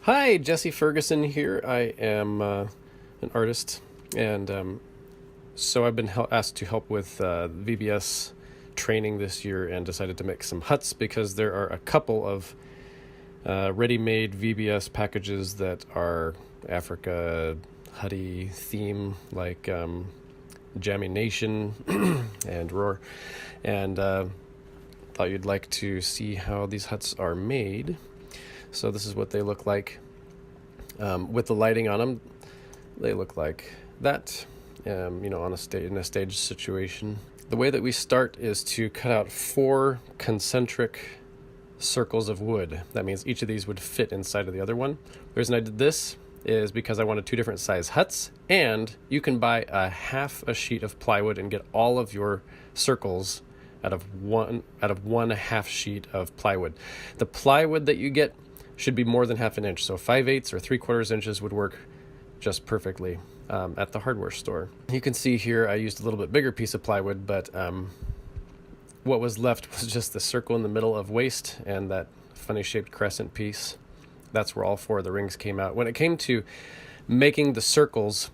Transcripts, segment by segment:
Hi, Jesse Ferguson here. I am an artist, and so I've been asked to help with VBS training this year and decided to make some huts because there are a couple of ready-made VBS packages that are Africa hutty theme, like Jamii Nation and Roar, and thought you'd like to see how these huts are made. So this is what they look like with the lighting on them. They look like that, on in a stage situation. The way that we start is to cut out 4 concentric circles of wood. That means each of these would fit inside of the other one. The reason I did this is because I wanted 2 different size huts, and you can buy a half a sheet of plywood and get all of your circles out of one half sheet of plywood. The plywood that you get should be more than half an inch, so 5/8 or 3/4 inches would work just perfectly at the hardware store. You can see here I used a little bit bigger piece of plywood, but what was left was just the circle in the middle of waste and that funny shaped crescent piece. That's where all 4 of the rings came out. When it came to making the circles,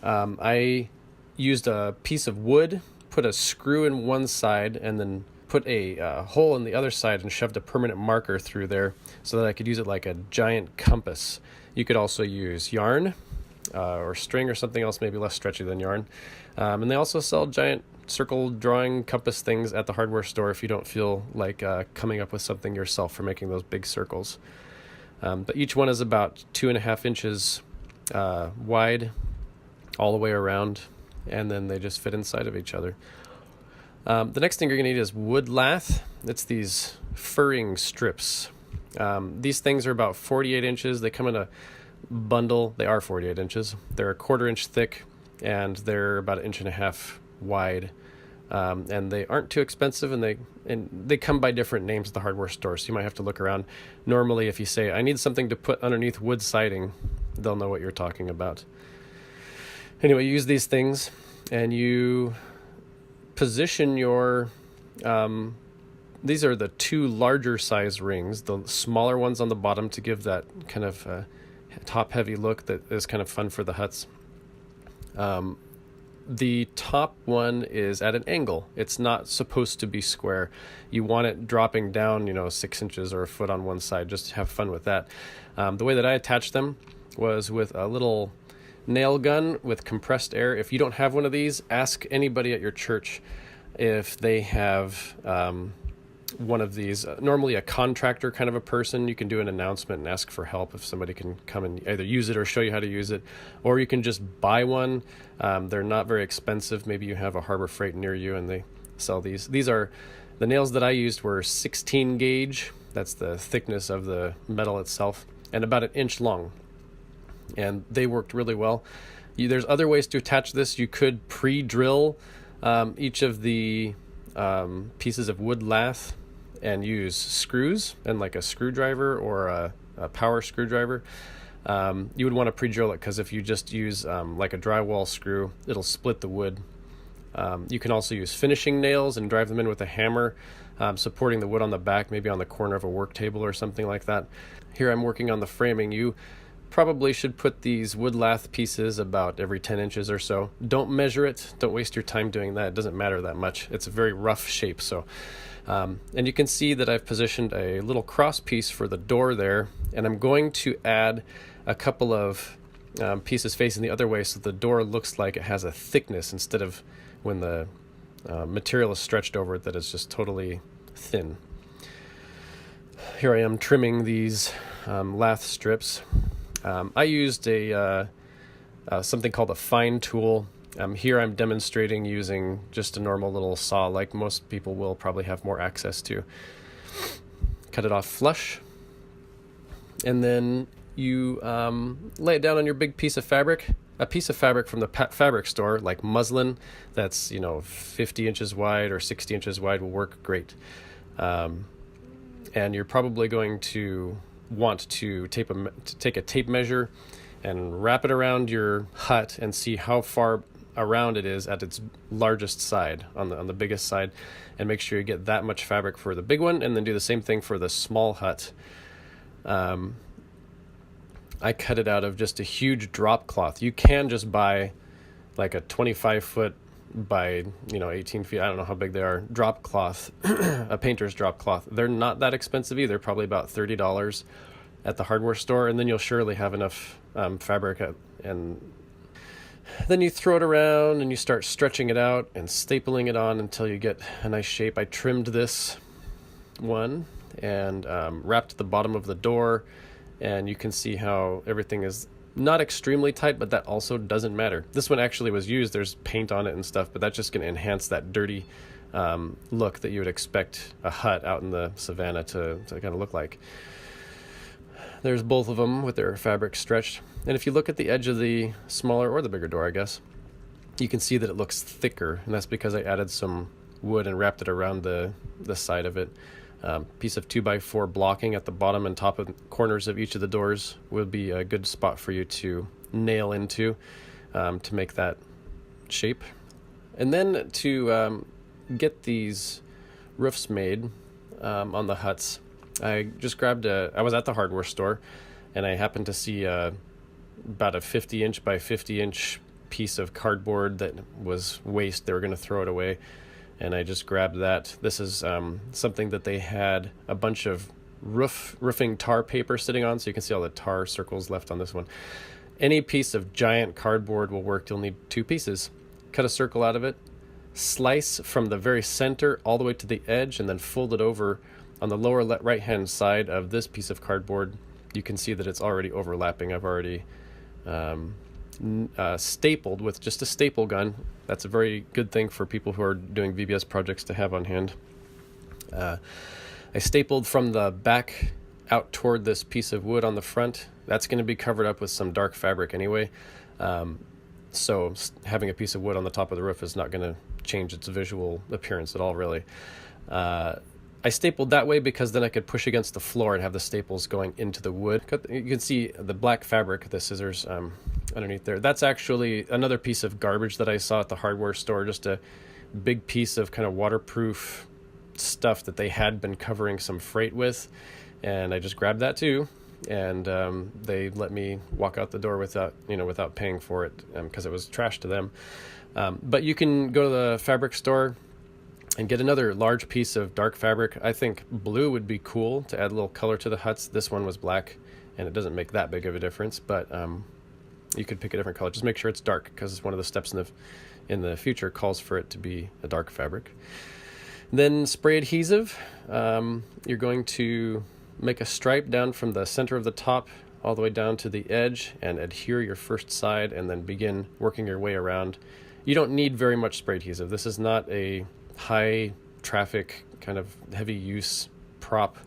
I used a piece of wood, put a screw in one side, and then put a hole in the other side and shoved a permanent marker through there so that I could use it like a giant compass. You could also use yarn or string or something else maybe less stretchy than yarn. And they also sell giant circle drawing compass things at the hardware store if you don't feel like coming up with something yourself for making those big circles. But each one is about 2.5 inches wide all the way around, and then they just fit inside of each other. The next thing you're going to need is wood lath. It's these furring strips. These things are about 48 inches. They come in a bundle. They are 48 inches. They're 1/4 inch thick, and they're about 1.5 inches wide. And they aren't too expensive, and they come by different names at the hardware store, so you might have to look around. Normally, if you say, I need something to put underneath wood siding, they'll know what you're talking about. Anyway, you use these things, and you position your these are the 2 larger size rings, the smaller ones on the bottom to give that kind of top heavy look that is kind of fun for the huts. The top one is at an angle. It's not supposed to be square. You want it dropping down 6 inches or a foot on one side, just to have fun with that. The way that I attached them was with a little nail gun with compressed air. If you don't have one of these, ask anybody at your church if they have one of these. Normally a contractor kind of a person. You can do an announcement and ask for help if somebody can come and either use it or show you how to use it, or you can just buy one. They're not very expensive. Maybe you have a Harbor Freight near you and they sell these. These are the nails that I used were 16 gauge. That's the thickness of the metal itself, and about 1 inch long. And they worked really well. There's other ways to attach this. You could pre-drill each of the pieces of wood lath and use screws and like a screwdriver or a power screwdriver. You would want to pre-drill it because if you just use like a drywall screw, it'll split the wood. You can also use finishing nails and drive them in with a hammer, supporting the wood on the back, maybe on the corner of a work table or something like that. Here I'm working on the framing. You probably should put these wood lath pieces about every 10 inches or so. Don't measure it. Don't waste your time doing that. It doesn't matter that much. It's a very rough shape. So, and you can see that I've positioned a little cross piece for the door there, and I'm going to add a couple of pieces facing the other way so the door looks like it has a thickness instead of when the material is stretched over it that it's just totally thin. Here I am trimming these lath strips. I used something called a fine tool. Here I'm demonstrating using just a normal little saw like most people will probably have more access to. Cut it off flush, and then you lay it down on your big piece of fabric. A piece of fabric from the fabric store, like muslin, that's 50 inches wide or 60 inches wide will work great. And you're probably going to want to take a tape measure and wrap it around your hut and see how far around it is at its largest side, on the biggest side, and make sure you get that much fabric for the big one, and then do the same thing for the small hut. I cut it out of just a huge drop cloth. You can just buy like a 25-foot by 18 feet, I don't know how big they are, drop cloth, a painter's drop cloth. They're not that expensive either, probably about $30 at the hardware store, and then you'll surely have enough fabric and then you throw it around and you start stretching it out and stapling it on until you get a nice shape. I trimmed this one and wrapped the bottom of the door, and you can see how everything is not extremely tight, but that also doesn't matter. This one actually was used, there's paint on it and stuff, but that's just going to enhance that dirty look that you would expect a hut out in the savannah to kind of look like. There's both of them with their fabric stretched. And if you look at the edge of the smaller or the bigger door, I guess, you can see that it looks thicker, and that's because I added some wood and wrapped it around the side of it. Piece of 2x4 blocking at the bottom and top of corners of each of the doors would be a good spot for you to nail into to make that shape. And then to get these roofs made on the huts, I just grabbed I was at the hardware store, and I happened to see about a 50-inch by 50-inch piece of cardboard that was waste. They were going to throw it away, and I just grabbed that. This is something that they had a bunch of roofing tar paper sitting on, so you can see all the tar circles left on this one. Any piece of giant cardboard will work. You'll need 2 pieces. Cut a circle out of it, slice from the very center all the way to the edge, and then fold it over on the lower right-hand side of this piece of cardboard. You can see that it's already overlapping. I've already stapled with just a staple gun. That's a very good thing for people who are doing VBS projects to have on hand. I stapled from the back out toward this piece of wood on the front. That's going to be covered up with some dark fabric anyway. So having a piece of wood on the top of the roof is not going to change its visual appearance at all, really. I stapled that way because then I could push against the floor and have the staples going into the wood. You can see the black fabric, the scissors underneath there. That's actually another piece of garbage that I saw at the hardware store, just a big piece of kind of waterproof stuff that they had been covering some freight with. And I just grabbed that too. And they let me walk out the door without paying for it because it was trash to them. But you can go to the fabric store and get another large piece of dark fabric. I think blue would be cool to add a little color to the huts. This one was black, and it doesn't make that big of a difference, but you could pick a different color. Just make sure it's dark, because it's one of the steps in the future calls for it to be a dark fabric. Then spray adhesive. You're going to make a stripe down from the center of the top all the way down to the edge and adhere your first side, and then begin working your way around. You don't need very much spray adhesive. This is not a high traffic kind of heavy use prop,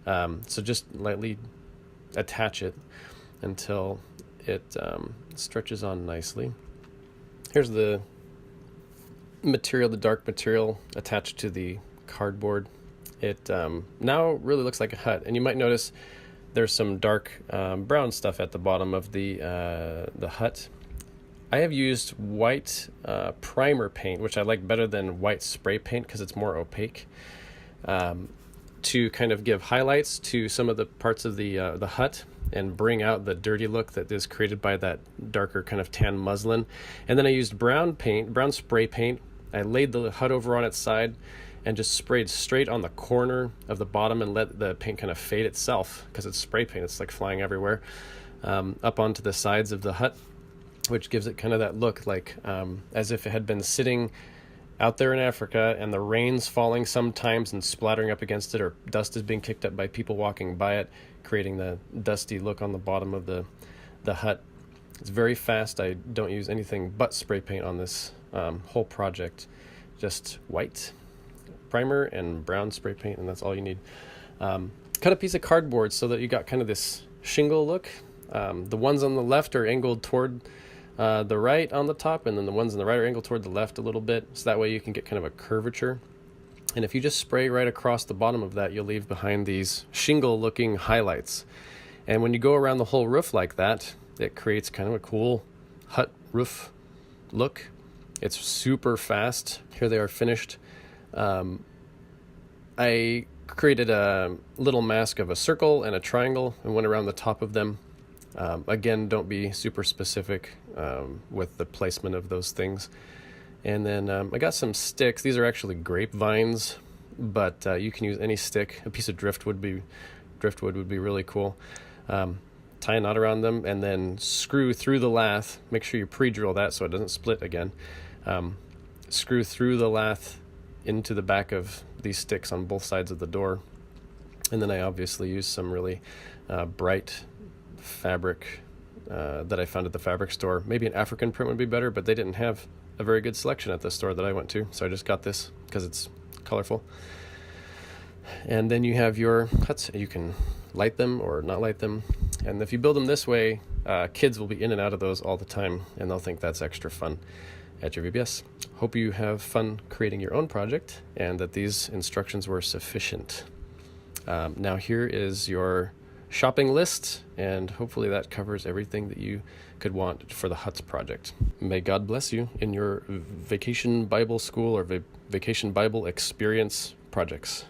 so just lightly attach it until it stretches on nicely. Here's the material, the dark material attached to the cardboard. It now really looks like a hut, and you might notice there's some dark brown stuff at the bottom of the hut. I have used white primer paint, which I like better than white spray paint because it's more opaque, to kind of give highlights to some of the parts of the hut and bring out the dirty look that is created by that darker kind of tan muslin. And then I used brown spray paint. I laid the hut over on its side and just sprayed straight on the corner of the bottom and let the paint kind of fade itself, because it's spray paint. It's like flying everywhere up onto the sides of the hut, which gives it kind of that look like as if it had been sitting out there in Africa and the rain's falling sometimes and splattering up against it, or dust is being kicked up by people walking by it, creating the dusty look on the bottom of the hut. It's very fast. I don't use anything but spray paint on this whole project. Just white primer and brown spray paint, and that's all you need. Cut a piece of cardboard so that you got kind of this shingle look. The ones on the left are angled toward the right on the top, and then the ones on the right are angled toward the left a little bit, so that way you can get kind of a curvature. And if you just spray right across the bottom of that, you'll leave behind these shingle looking highlights. And when you go around the whole roof like that, it creates kind of a cool hut roof look. It's super fast. Here they are finished. I created a little mask of a circle and a triangle and went around the top of them Again, don't be super specific with the placement of those things. And then I got some sticks. These are actually grapevines, but you can use any stick. A piece of driftwood would be really cool. Tie a knot around them and then screw through the lath. Make sure you pre-drill that so it doesn't split again. Screw through the lath into the back of these sticks on both sides of the door. And then I obviously used some really bright fabric that I found at the fabric store. Maybe an African print would be better, but they didn't have a very good selection at the store that I went to, so I just got this because it's colorful. And then you have your huts. You can light them or not light them. And if you build them this way, kids will be in and out of those all the time, and they'll think that's extra fun at your VBS. Hope you have fun creating your own project and that these instructions were sufficient. Now here is your shopping list, and hopefully that covers everything that you could want for the huts project. May God bless you in your vacation Bible school or vacation Bible experience projects.